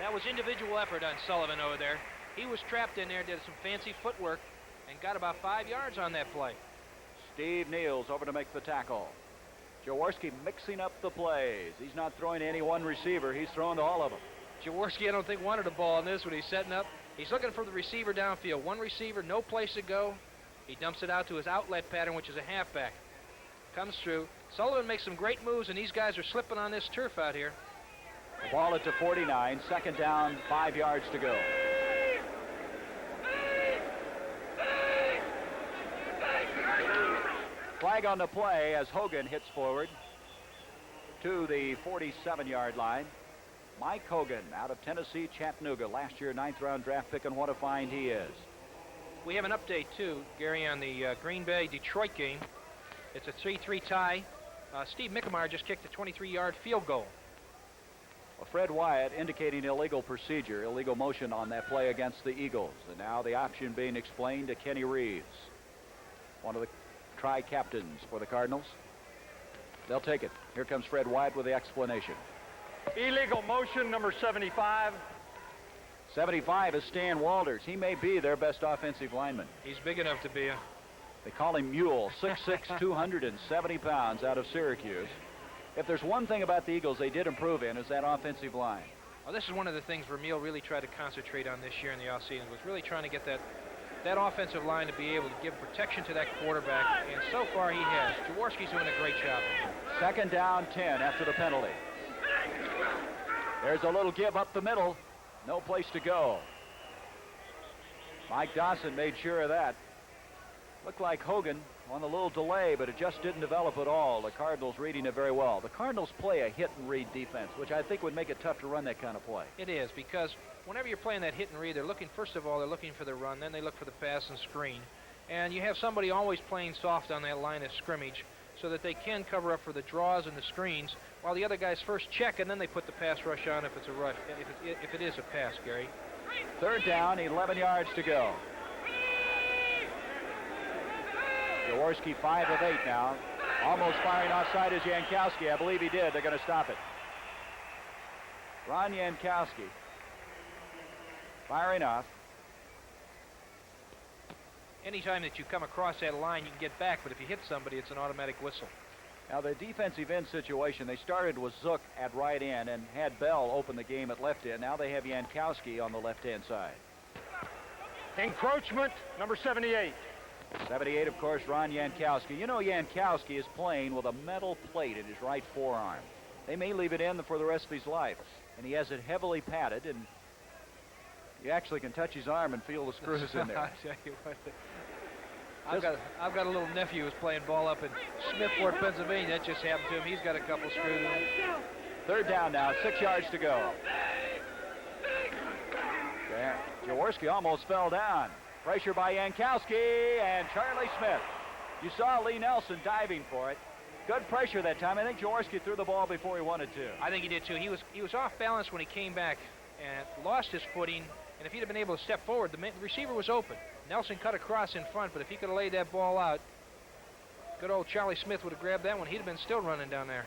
That was individual effort on Sullivan over there. He was trapped in there, did some fancy footwork, and got about 5 yards on that play. Steve Neal's over to make the tackle. Jaworski mixing up the plays. He's not throwing to any one receiver. He's throwing to all of them. Jaworski, I don't think, wanted a ball on this when he's setting up. He's looking for the receiver downfield. One receiver, no place to go. He dumps it out to his outlet pattern, which is a halfback. Comes through. Sullivan makes some great moves, and these guys are slipping on this turf out here. The ball at the 49, second down, 5 yards to go. Flag on the play as Hogan hits forward to the 47-yard line. Mike Hogan out of Tennessee, Chattanooga. Last year, 9th-round draft pick, and what a find he is. We have an update, too, Gary, on the Green Bay-Detroit game. It's a 3-3 tie. Steve Mickemeyer just kicked a 23-yard field goal. Well, Fred Wyatt indicating illegal procedure, illegal motion on that play against the Eagles. And now the option being explained to Kenny Reeves, one of the tri-captains for the Cardinals. They'll take it. Here comes Fred Wyatt with the explanation. Illegal motion, number 75. 75 is Stan Walters. He may be their best offensive lineman. He's big enough to be a... They call him Mule, 6'6", 270 pounds out of Syracuse. If there's one thing about the Eagles they did improve in is that offensive line. Well, this is one of the things Vermeil really tried to concentrate on this year in the offseason, was really trying to get that offensive line to be able to give protection to that quarterback, and so far he has. Jaworski's doing a great job. Second down, 10 after the penalty. There's a little give up the middle. No place to go. Mike Dawson made sure of that. Looked like Hogan on a little delay, but it just didn't develop at all. The Cardinals reading it very well. The Cardinals play a hit-and-read defense, which I think would make it tough to run that kind of play. It is, because whenever you're playing that hit-and-read, they're looking, first of all, they're looking for the run, then they look for the pass and screen. And you have somebody always playing soft on that line of scrimmage so that they can cover up for the draws and the screens, while the other guys first check, and then they put the pass rush on if it's a rush, if it is a pass, Gary. Third down, 11 yards to go. Jaworski 5 of 8 now. Almost firing offside is Jankowski. I believe he did. They're going to stop it. Ron Jankowski firing off. Anytime that you come across that line, you can get back, but if you hit somebody, it's an automatic whistle. Now, the defensive end situation, they started with Zook at right end and had Bell open the game at left end. Now they have Jankowski on the left-hand side. Encroachment, number 78. 78, of course, Ron Jankowski. You know, Jankowski is playing with a metal plate in his right forearm. They may leave it in for the rest of his life. And he has it heavily padded, and you actually can touch his arm and feel the screws in there. I tell you what, I've got a little nephew who's playing ball up in Smithport, Pennsylvania. That just happened to him. He's got a couple screws in it. Third down now, 6 yards to go. There, Jaworski almost fell down. Pressure by Jankowski and Charlie Smith. You saw Lee Nelson diving for it. Good pressure that time. I think Jaworski threw the ball before he wanted to. I think he did too. He was off balance when he came back and lost his footing. And if he'd have been able to step forward, the receiver was open. Nelson cut across in front, but if he could have laid that ball out, good old Charlie Smith would have grabbed that one. He'd have been still running down there.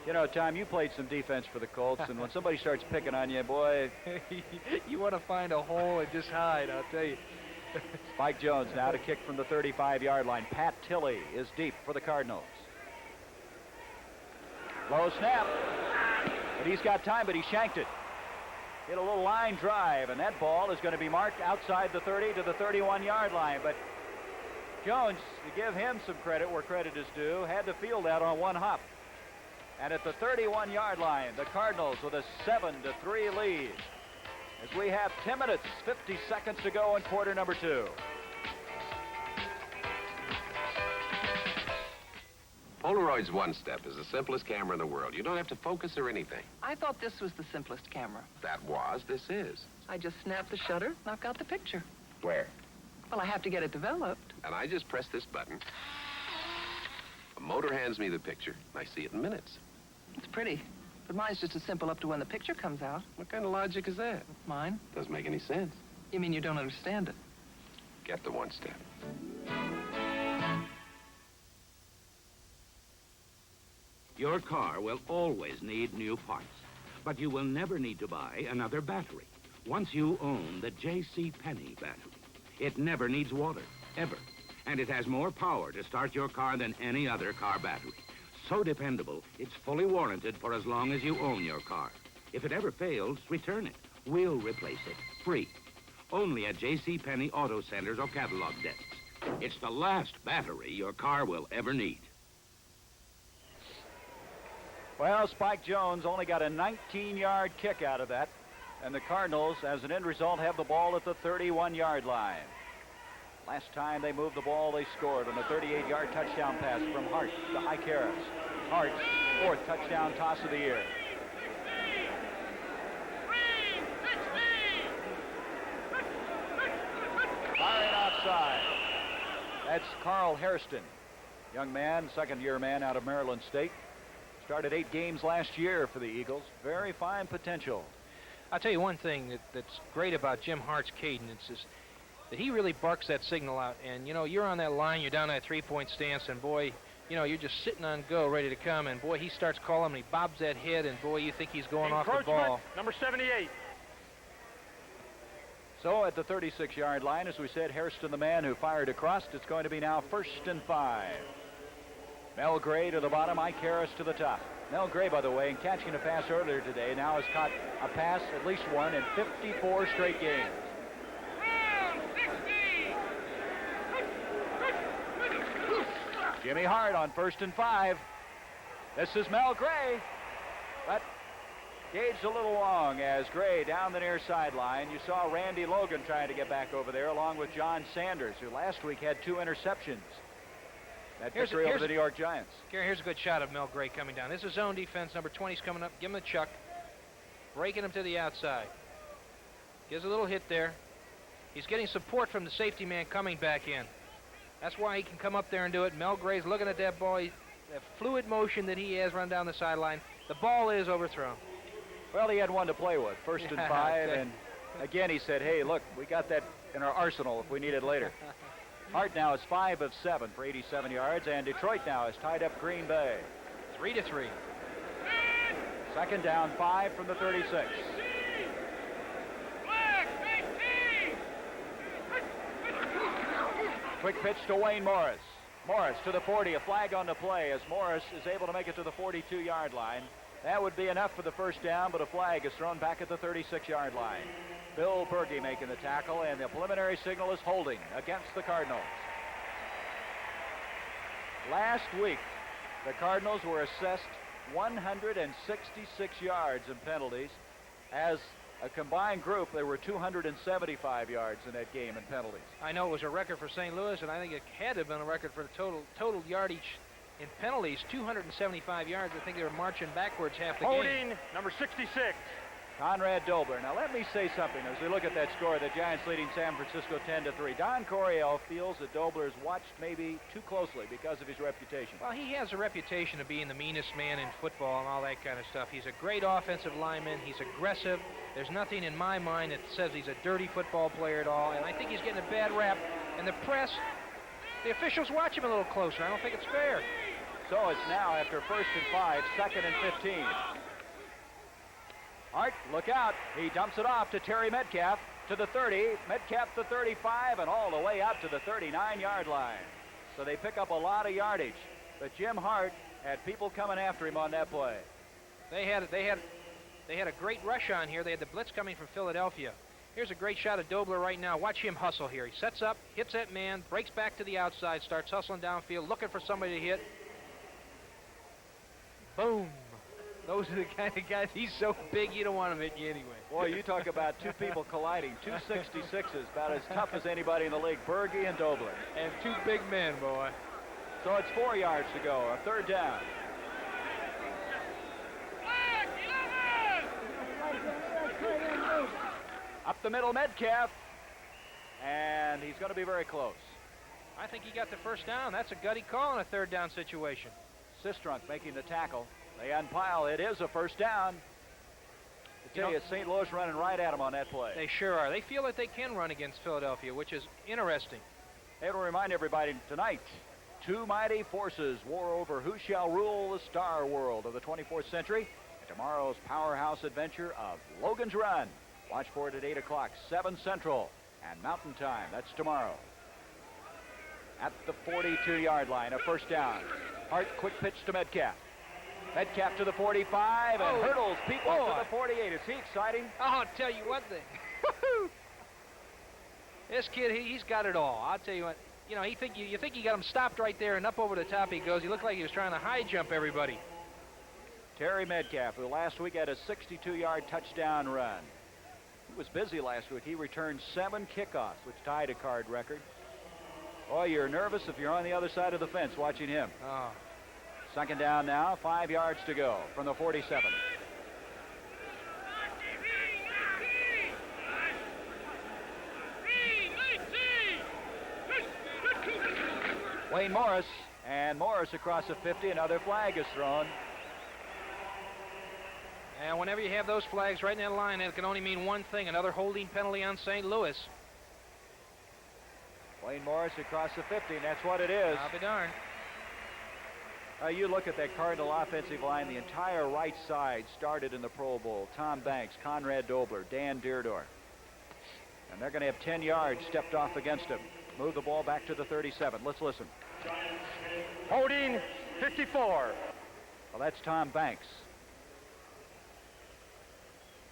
You know, Tom, you played some defense for the Colts, and when somebody starts picking on you, boy, you want to find a hole and just hide, I'll tell you. Spike Jones now to kick from the 35-yard line. Pat Tilley is deep for the Cardinals. Low snap. But he's got time, but he shanked it. Hit a little line drive, and that ball is going to be marked outside the 30 to the 31-yard line. But Jones, to give him some credit where credit is due, had to field that on one hop. And at the 31-yard line, the Cardinals with a 7-3 lead. As we have 10 minutes, 50 seconds to go in quarter number 2. Polaroid's One Step is the simplest camera in the world. You don't have to focus or anything. I thought this was the simplest camera. This is. I just snap the shutter, and I've got the picture. Where? Well, I have to get it developed. And I just press this button. A motor hands me the picture, and I see it in minutes. It's pretty, but mine's just as simple up to when the picture comes out. What kind of logic is that? Mine? Doesn't make any sense. You mean you don't understand it? Get the One Step. Your car will always need new parts, but you will never need to buy another battery. Once you own the J.C. Penney battery, it never needs water, ever. And it has more power to start your car than any other car battery. So dependable, it's fully warranted for as long as you own your car. If it ever fails, return it. We'll replace it, free. Only at J.C. Penney Auto Centers or catalog desks. It's the last battery your car will ever need. Well, Spike Jones only got a 19-yard kick out of that. And the Cardinals, as an end result, have the ball at the 31-yard line. Last time they moved the ball, they scored on a 38-yard touchdown pass from Hart to Icaris. Hart's 4th touchdown toss of the year. Firing offside. That's Carl Hairston. Young man, second-year man out of Maryland State. Started 8 games last year for the Eagles. Very fine potential. I'll tell you one thing that's great about Jim Hart's cadence is that he really barks that signal out. And, you know, you're on that line, you're down that three-point stance, and, boy, you know, you're just sitting on go, ready to come. And, boy, he starts calling, and he bobs that head, and, boy, you think he's going off the ball. Number 78. So at the 36-yard line, as we said, Hairston, the man who fired across. It's going to be now 1st and 5. Mel Gray to the bottom, Icaris to the top. Mel Gray, by the way, in catching a pass earlier today, now has caught a pass, at least one, in 54 straight games. Jimmy Hart on 1st and 5. This is Mel Gray, but gauged a little long as Gray down the near sideline. You saw Randy Logan trying to get back over there, along with John Sanders, who last week had 2 interceptions. That victory over the New York Giants. Gary, here's a good shot of Mel Gray coming down. This is zone defense. Number 20's coming up. Give him a chuck. Breaking him to the outside. Gives a little hit there. He's getting support from the safety man coming back in. That's why he can come up there and do it. Mel Gray's looking at that ball. That fluid motion that he has run down the sideline. The ball is overthrown. Well, he had one to play with. 1st and 5. And again, he said, hey, look, we got that in our arsenal if we need it later. Hart now is 5 of 7 for 87 yards, and Detroit now has tied up Green Bay. 3-3. 2nd down, 5 from the 36. Quick pitch to Wayne Morris. Morris to the 40, a flag on the play as Morris is able to make it to the 42-yard line. That would be enough for the 1st down, but a flag is thrown back at the 36-yard line. Bill Berge making the tackle, and the preliminary signal is holding against the Cardinals. Last week, the Cardinals were assessed 166 yards in penalties. As a combined group, there were 275 yards in that game in penalties. I know it was a record for St. Louis, and I think it had to have been a record for the total yardage in penalties, 275 yards. I think they were marching backwards half the game. Holding, number 66. Conrad Dobler. Now, let me say something as we look at that score. The Giants leading San Francisco 10-3. Don Coryell feels that Dobler's watched maybe too closely because of his reputation. Well, he has a reputation of being the meanest man in football and all that kind of stuff. He's a great offensive lineman. He's aggressive. There's nothing in my mind that says he's a dirty football player at all. And I think he's getting a bad rap. And the press, the officials watch him a little closer. I don't think it's fair. So it's now after 1st and 5, 2nd and 15. Hart, look out. He dumps it off to Terry Metcalf to the 30. Metcalf the 35 and all the way out to the 39-yard line. So they pick up a lot of yardage. But Jim Hart had people coming after him on that play. They had a great rush on here. They had the blitz coming from Philadelphia. Here's a great shot of Dobler right now. Watch him hustle here. He sets up, hits that man, breaks back to the outside, starts hustling downfield, looking for somebody to hit. Boom. Those are the kind of guys, he's so big you don't want him hitting you anyway. Boy, you talk about two people colliding. 266s, about as tough as anybody in the league. Berge and Dobler. And two big men, boy. So it's 4 yards to go, a third down. Up the middle, Metcalf. And he's going to be very close. I think he got the first down. That's a gutty call in a third down situation. Sistrunk making the tackle. They unpile. It is a first down. I tell you, St. Louis running right at him on that play. They sure are. They feel that they can run against Philadelphia, which is interesting. It'll remind everybody tonight, two mighty forces war over who shall rule the star world of the 24th century. And tomorrow's powerhouse adventure of Logan's Run. Watch for it at 8 o'clock, 7 Central and Mountain Time. That's tomorrow. At the 42-yard line, a first down. Hart, quick pitch to Metcalf. Metcalf to the 45 and hurdles people to the 48. Is he exciting? I'll tell you one thing. This kid, he's got it all. I'll tell you what. You know, you think you got him stopped right there, and up over the top he goes. He looked like he was trying to high jump everybody. Terry Metcalf, who last week had a 62-yard touchdown run. He was busy last week. He returned 7 kickoffs, which tied a Card record. Oh, you're nervous if you're on the other side of the fence watching him. Oh. Second down now, 5 yards to go from the 47. Wayne Morris, and Morris across the 50. Another flag is thrown. And whenever you have those flags right in that line, it can only mean one thing, another holding penalty on St. Louis. Wayne Morris across the 50, and that's what it is. I'll be darned. You look at that Cardinal offensive line, the entire right side started in the Pro Bowl. Tom Banks, Conrad Dobler, Dan Deerdorf. And they're going to have 10 yards stepped off against him. Move the ball back to the 37. Let's listen. Holding 54. Well, that's Tom Banks.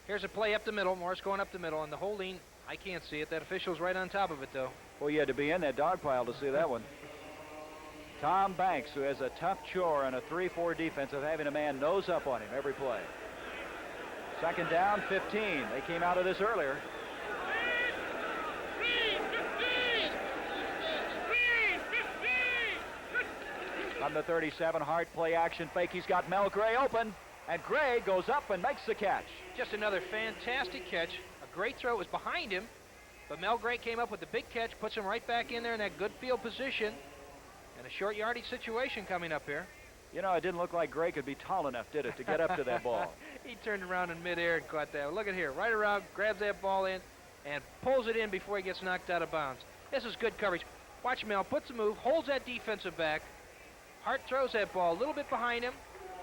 Here's a play up the middle. Morris going up the middle, and the holding, I can't see it. That official's right on top of it, though. Well, you had to be in that dog pile to see that one. Tom Banks, who has a tough chore in a 3-4 defense of having a man nose up on him every play. Second down, 15. They came out of this earlier. On the 37, Hart play action fake. He's got Mel Gray open, and Gray goes up and makes the catch. Just another fantastic catch. A great throw. It was behind him, but Mel Gray came up with the big catch, puts him right back in there in that good field position. And a short yardage situation coming up here. You know, it didn't look like Gray could be tall enough, did it, to get up to that ball? He turned around in midair and caught that. Look at here. Right around, grabs that ball in, and pulls it in before he gets knocked out of bounds. This is good coverage. Watch Mel, puts a move, holds that defensive back. Hart throws that ball a little bit behind him.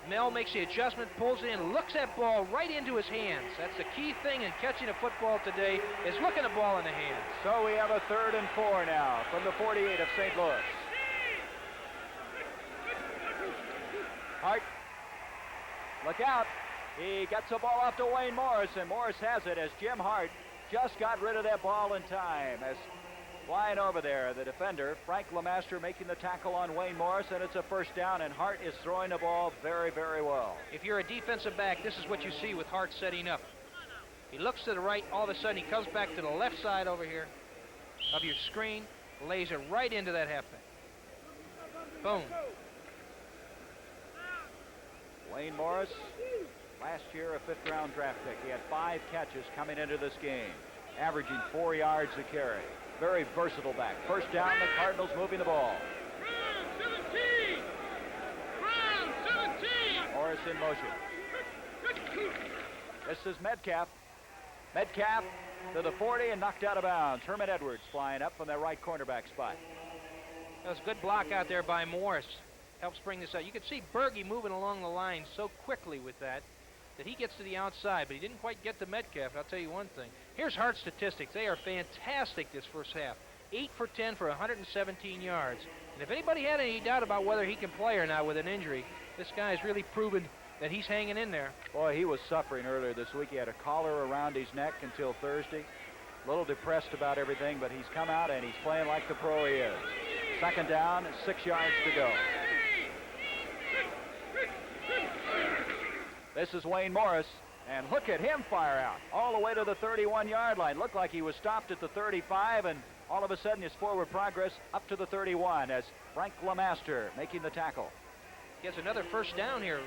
Mel makes the adjustment, pulls it in, looks that ball right into his hands. That's the key thing in catching a football today, is looking the ball in the hands. So we have a 3rd and 4 now from the 48 of St. Louis. Hart, look out. He gets the ball off to Wayne Morris, and Morris has it as Jim Hart just got rid of that ball in time. As flying over there, the defender, Frank Lemaster, making the tackle on Wayne Morris, and it's a first down, and Hart is throwing the ball very, very well. If you're a defensive back, this is what you see with Hart setting up. He looks to the right, all of a sudden he comes back to the left side over here of your screen, lays it right into that halfback. Boom. Wayne Morris, last year a 5th-round draft pick. He had 5 catches coming into this game, averaging 4 yards a carry. Very versatile back. First down, the Cardinals moving the ball. Morris in motion. This is Metcalf. Metcalf to the 40 and knocked out of bounds. Herman Edwards flying up from that right cornerback spot. That was a good block out there by Morris. Helps bring this out. You could see Berge moving along the line so quickly with that he gets to the outside, but he didn't quite get to Metcalf. I'll tell you one thing. Here's Hart's statistics. They are fantastic this first half. 8 for 10 for 117 yards. And if anybody had any doubt about whether he can play or not with an injury, this guy's really proven that he's hanging in there. Boy, he was suffering earlier this week. He had a collar around his neck until Thursday. A little depressed about everything, but he's come out and he's playing like the pro he is. Second down, 6 yards to go. This is Wayne Morris, and look at him fire out all the way to the 31-yard line. Looked like he was stopped at the 35, and all of a sudden his forward progress up to the 31 as Frank LeMaster making the tackle. He has another first down here.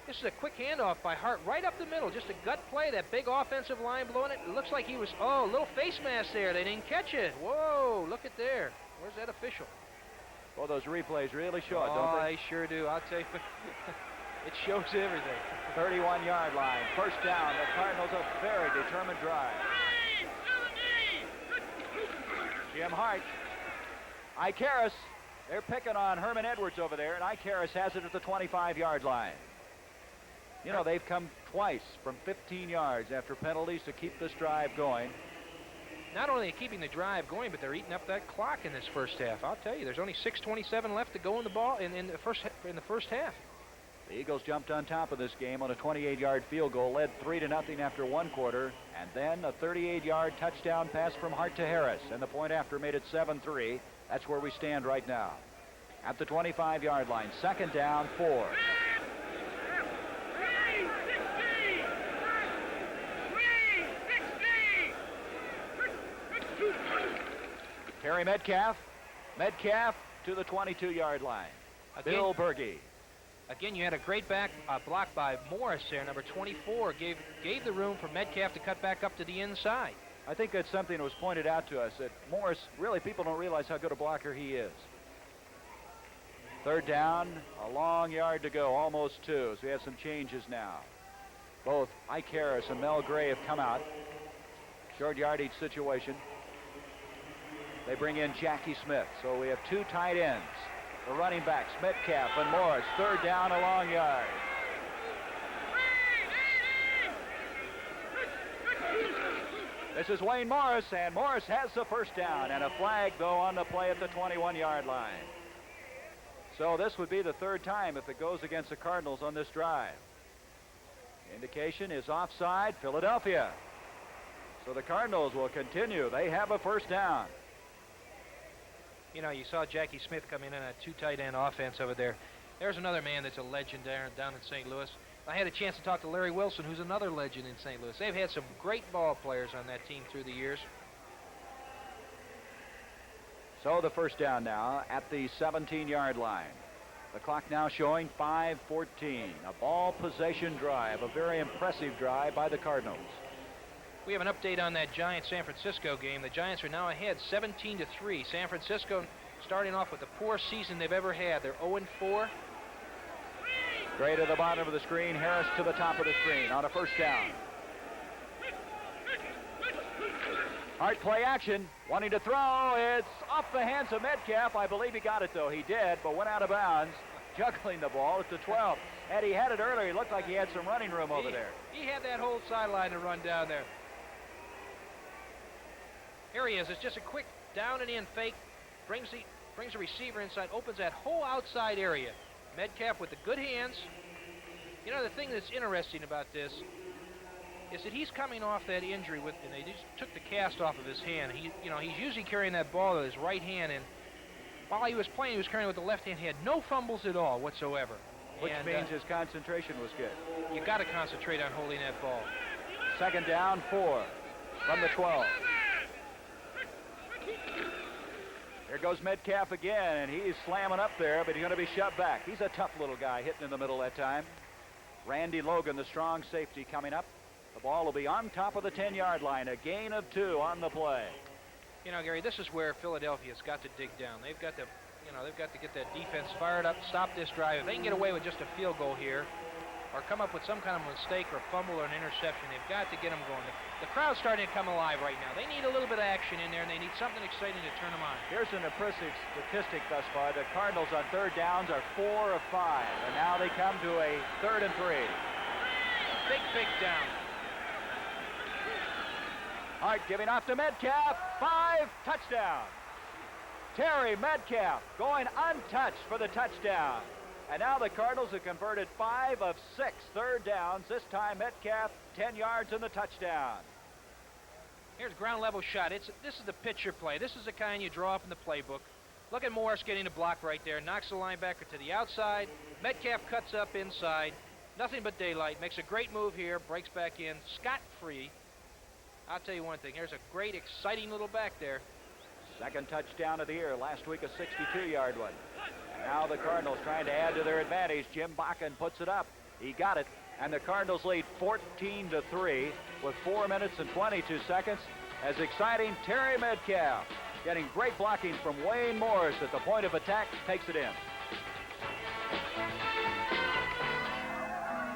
This is a quick handoff by Hart right up the middle. Just a gut play. That big offensive line blowing it. It looks like he was, oh, a little face mask there. They didn't catch it. Whoa, look at there. Where's that official? Well, those replays really show it, don't Oh, they? they sure do. I'll tell you. It shows everything. 31-yard line. First down. The Cardinals a very determined drive. Jim Hart. Icaris. They're picking on Herman Edwards over there, and Icaris has it at the 25-yard line. You know, they've come twice from 15 yards after penalties to keep this drive going. Not only are they keeping the drive going, but they're eating up that clock in this first half. I'll tell you, there's only 6:27 left to go in the ball in the first half. The Eagles jumped on top of this game on a 28-yard field goal, led 3-0 after one quarter, and then a 38-yard touchdown pass from Hart to Harris, and the point after made it 7-3. That's where we stand right now. At the 25-yard line, second down, 4. Terry Metcalf to the 22-yard line. Bill Berge. Again, you had a great block by Morris there, number 24. Gave the room for Metcalf to cut back up to the inside. I think that's something that was pointed out to us, that Morris, really, people don't realize how good a blocker he is. Third down, a long yard to go, almost 2. So we have some changes now. Both Ike Harris and Mel Gray have come out. Short yardage situation. They bring in Jackie Smith. So we have 2 tight ends. The running backs, Metcalf and Morris. Third down, a long yard. This is Wayne Morris, and Morris has the first down, and a flag, though, on the play at the 21-yard line. So this would be the third time if it goes against the Cardinals on this drive. Indication is offside, Philadelphia. So the Cardinals will continue. They have a first down. You know, you saw Jackie Smith come in on a 2 tight end offense over there. There's another man that's a legend down in St. Louis. I had a chance to talk to Larry Wilson, who's another legend in St. Louis. They've had some great ball players on that team through the years. So the first down now at the 17-yard line. The clock now showing 5:14. A ball possession drive, a very impressive drive by the Cardinals. We have an update on that Giants-San Francisco game. The Giants are now ahead 17-3. San Francisco starting off with the poorest season they've ever had. They're 0-4. Gray to the bottom of the screen, Harris to the top of the screen on a first down. Hart play action, wanting to throw. It's off the hands of Metcalf. I believe he got it, though. He did, but went out of bounds, juggling the ball at the 12. And he had it earlier. He looked like he had some running room over there. He had that whole sideline to run down there. Here he is. It's just a quick down and in fake. Brings the receiver inside, opens that whole outside area. Metcalf with the good hands. You know, the thing that's interesting about this is that he's coming off that injury and they just took the cast off of his hand. He's usually carrying that ball with his right hand, and while he was playing, he was carrying with the left hand. He had no fumbles at all whatsoever. Which means his concentration was good. You got to concentrate on holding that ball. Second down, 4 from the 12. Here goes Metcalf again, and he's slamming up there, but he's going to be shoved back. He's a tough little guy hitting in the middle that time. Randy Logan, the strong safety, coming up. The ball will be on top of the 10-yard line. A gain of 2 on the play. You know, Gary, this is where Philadelphia's got to dig down. They've got to get that defense fired up, stop this drive. If they can get away with just a field goal here, or come up with some kind of mistake or fumble or an interception, they've got to get them going. The crowd's starting to come alive right now. They need a little bit of action in there, and they need something exciting to turn them on. Here's an impressive statistic thus far. The Cardinals on third downs are 4 of 5, and now they come to a 3rd and 3. Big down. Hart giving off to Metcalf. 5, touchdown. Terry Metcalf going untouched for the touchdown. And now the Cardinals have converted 5 of 6 third downs. This time Metcalf 10 yards in the touchdown. Here's ground level shot. This is the pitcher play. This is the kind you draw up in the playbook. Look at Morris getting a block right there. Knocks the linebacker to the outside. Metcalf cuts up inside. Nothing but daylight. Makes a great move here. Breaks back in scot-free. I'll tell you one thing. Here's a great, exciting little back there. Second touchdown of the year. Last week a 62-yard one. Now the Cardinals trying to add to their advantage. Jim Bakken puts it up. He got it. And the Cardinals lead 14-3 with 4 minutes and 22 seconds. As exciting, Terry Metcalf getting great blocking from Wayne Morris at the point of attack, takes it in.